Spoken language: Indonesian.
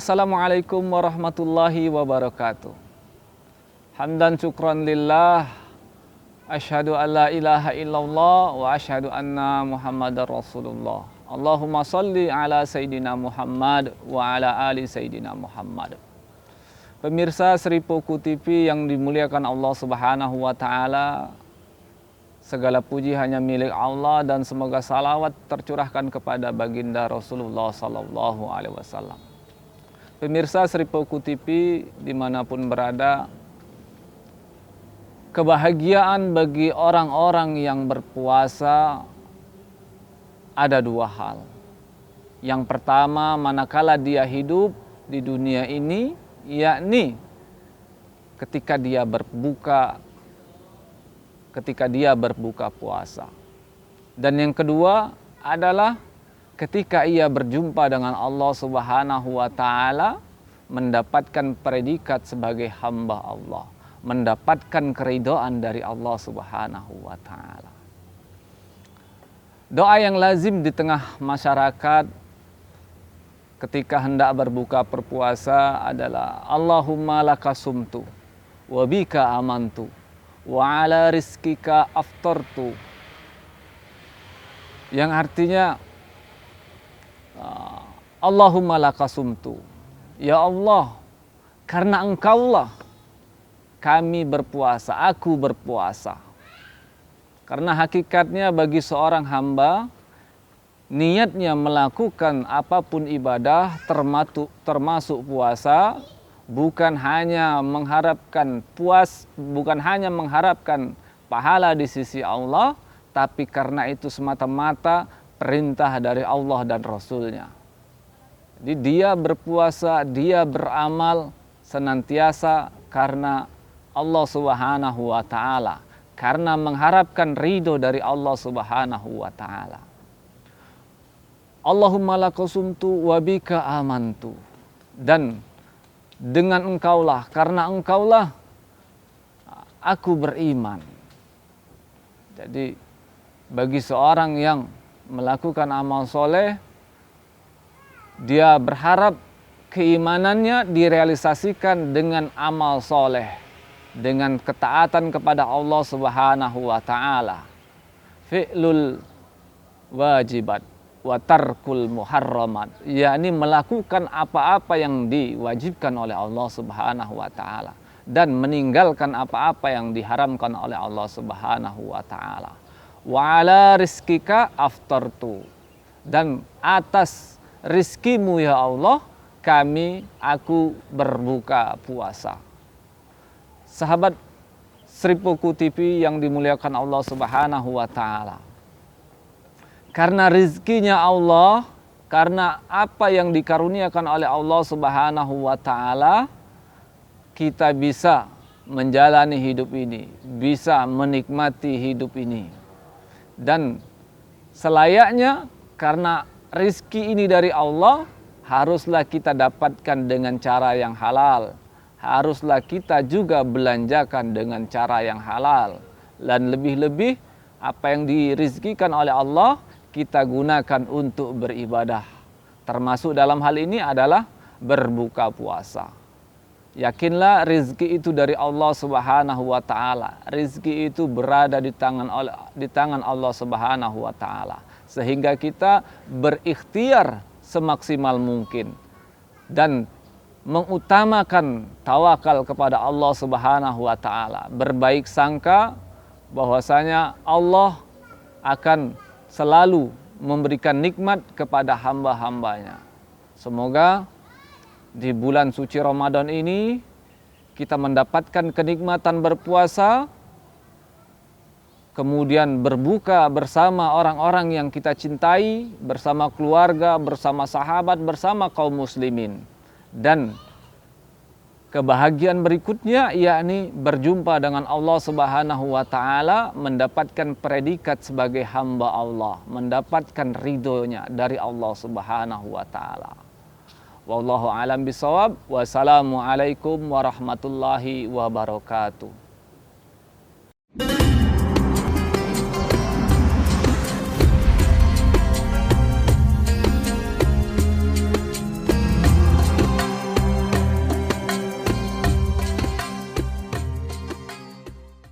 Assalamualaikum warahmatullahi wabarakatuh. Hamdan syukran lillah. Asyhadu an la ilaha illallah wa asyhadu anna Muhammadar Rasulullah. Allahumma salli ala Sayyidina Muhammad wa ala ali Sayyidina Muhammad. Pemirsa Seripoku TV yang dimuliakan Allah Subhanahu wa taala, segala puji hanya milik Allah dan semoga salawat tercurahkan kepada baginda Rasulullah sallallahu alaihi wasallam. Pemirsa Seripoku TV dimanapun berada, kebahagiaan bagi orang-orang yang berpuasa ada dua hal. Yang pertama, manakala dia hidup di dunia ini, yakni ketika dia berbuka puasa. Dan yang kedua adalah ketika ia berjumpa dengan Allah Subhanahu wa taala, mendapatkan predikat sebagai hamba Allah, mendapatkan keridhaan dari Allah Subhanahu wa taala. Doa yang lazim di tengah masyarakat ketika hendak berbuka berpuasa adalah Allahumma lakasumtu wa bika amantu wa ala rizkika aftartu, yang artinya Allahumma lakasumtu, ya Allah, karena Engkaulah kami berpuasa, aku berpuasa. Karena hakikatnya bagi seorang hamba, niatnya melakukan apapun ibadah termasuk puasa, bukan hanya mengharapkan pahala di sisi Allah, tapi karena itu semata-mata perintah dari Allah dan Rasulnya. Jadi dia berpuasa, dia beramal senantiasa karena Allah Subhanahu wa taala, karena mengharapkan ridho dari Allah Subhanahu wa taala. Allahumma lakasumtu wa bika amantu, dan dengan Engkaulah, karena Engkaulah aku beriman. Jadi bagi seorang yang melakukan amal soleh, dia berharap keimanannya direalisasikan dengan amal soleh, dengan ketaatan kepada Allah Subhanahu wa taala, fi'lul wajibat wa tarkul muharramat, yakni melakukan apa-apa yang diwajibkan oleh Allah Subhanahu wa taala dan meninggalkan apa-apa yang diharamkan oleh Allah Subhanahu wa taala. Wa ala rizkika aftartu, dan atas rizkimu ya Allah aku berbuka puasa. Sahabat Seripoku TV yang dimuliakan Allah Subhanahu wa taala, karena rizkinya Allah, karena apa yang dikaruniakan oleh Allah Subhanahu wa taala, kita bisa menjalani hidup ini, bisa menikmati hidup ini. Dan selayaknya karena rizki ini dari Allah, haruslah kita dapatkan dengan cara yang halal. Haruslah kita juga belanjakan dengan cara yang halal. Dan lebih-lebih apa yang dirizkikan oleh Allah, kita gunakan untuk beribadah. Termasuk dalam hal ini adalah berbuka puasa. Yakinlah rizki itu dari Allah Subhanahu wa taala. Rizki itu berada di tangan Allah Subhanahu wa taala. Sehingga kita berikhtiar semaksimal mungkin dan mengutamakan tawakal kepada Allah Subhanahu wa taala. Berbaik sangka bahwasanya Allah akan selalu memberikan nikmat kepada hamba-hambanya. Semoga di bulan suci Ramadan ini kita mendapatkan kenikmatan berpuasa, kemudian berbuka bersama orang-orang yang kita cintai, bersama keluarga, bersama sahabat, bersama kaum muslimin. Dan kebahagiaan berikutnya yakni berjumpa dengan Allah Subhanahu wa taala, mendapatkan predikat sebagai hamba Allah, mendapatkan ridhonya dari Allah Subhanahu wa taala. Wallahu a'lam bishawab. Wassalamualaikum warahmatullahi wabarakatuh.